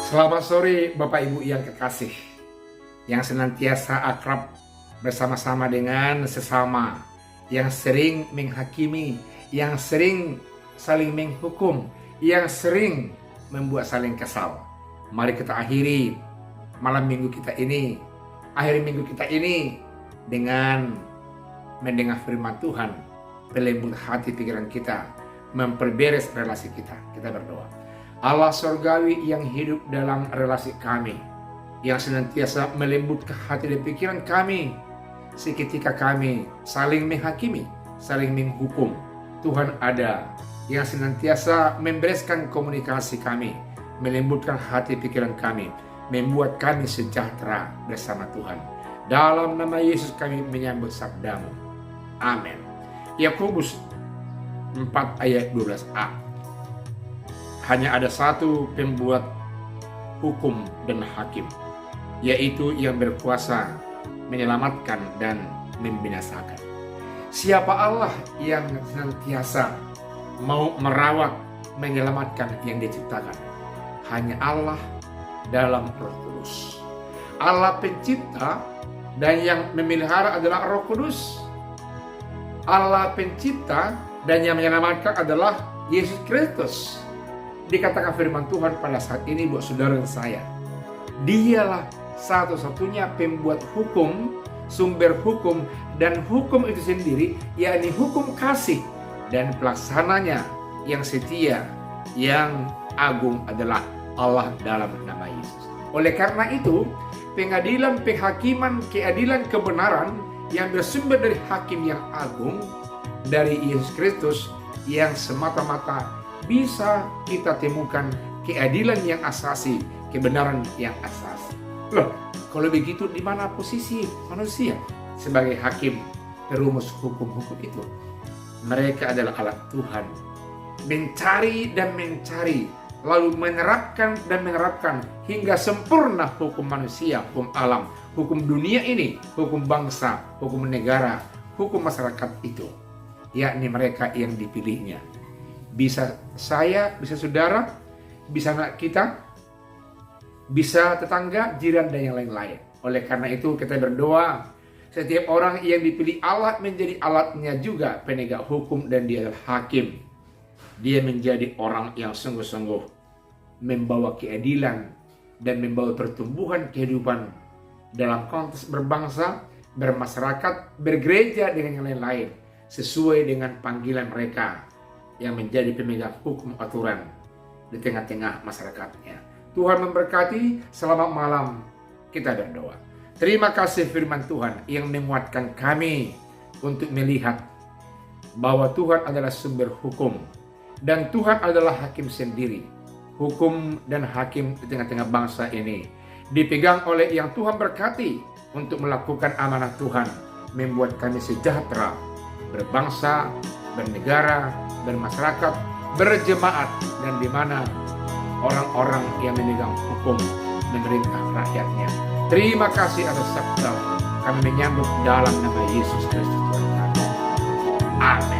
Selamat sore Bapak Ibu yang kekasih, yang senantiasa akrab bersama-sama dengan sesama, yang sering menghakimi, yang sering saling menghukum, yang sering membuat saling kesal. Mari kita akhiri malam minggu kita ini, akhir minggu kita ini dengan mendengar firman Tuhan, pelembut hati pikiran kita, memperberes relasi kita. Kita berdoa. Allah Surgawi yang hidup dalam relasi kami, yang senantiasa melembutkan hati dan pikiran kami seketika kami saling menghakimi, saling menghukum. Tuhan ada yang senantiasa membereskan komunikasi kami, melembutkan hati pikiran kami, membuat kami sejahtera bersama Tuhan. Dalam nama Yesus kami menyambut sabdamu. Amin. Yakobus 4 ayat 12a. Hanya ada satu pembuat hukum dan hakim, yaitu yang berkuasa menyelamatkan dan membinasakan. Siapa Allah yang senantiasa mau merawat, menyelamatkan yang diciptakan? Hanya Allah dalam Roh Kudus. Allah pencipta dan yang memelihara adalah Roh Kudus. Allah pencipta dan yang menyelamatkan adalah Yesus Kristus. Dikatakan firman Tuhan pada saat ini buat saudara dan saya, Dialah satu-satunya pembuat hukum, sumber hukum, dan hukum itu sendiri, yakni hukum kasih, dan pelaksananya yang setia, yang agung adalah Allah dalam nama Yesus. Oleh karena itu, pengadilan, penghakiman, keadilan, kebenaran yang bersumber dari hakim yang agung, dari Yesus Kristus, yang semata-mata bisa kita temukan keadilan yang asasi, kebenaran yang asasi. Loh, kalau begitu di mana posisi manusia sebagai hakim, perumus hukum-hukum itu? Mereka adalah alat Tuhan, mencari dan mencari, lalu menerapkan dan menerapkan hingga sempurna hukum manusia, hukum alam, hukum dunia ini, hukum bangsa, hukum negara, hukum masyarakat itu, yakni mereka yang dipilihnya. Bisa saya, bisa saudara, bisa anak kita, bisa tetangga, jiran, dan yang lain-lain. Oleh karena itu kita berdoa, setiap orang yang dipilih Allah menjadi alatnya juga penegak hukum, dan dia adalah hakim. Dia menjadi orang yang sungguh-sungguh membawa keadilan dan membawa pertumbuhan kehidupan dalam konteks berbangsa, bermasyarakat, bergereja, dengan yang lain-lain, sesuai dengan panggilan mereka yang menjadi pemegang hukum aturan di tengah-tengah masyarakatnya. Tuhan memberkati. Selamat malam, kita berdoa. Terima kasih firman Tuhan yang menguatkan kami untuk melihat bahwa Tuhan adalah sumber hukum dan Tuhan adalah hakim sendiri. Hukum dan hakim di tengah-tengah bangsa ini dipegang oleh yang Tuhan berkati untuk melakukan amanah Tuhan, membuat kami sejahtera, berbangsa, bernegara, bermasyarakat, berjemaat, dan di mana orang-orang yang memegang hukum memerintah rakyatnya. Terima kasih atas sabda kami menyambut dalam nama Yesus Kristus Tuhan kami. Amin.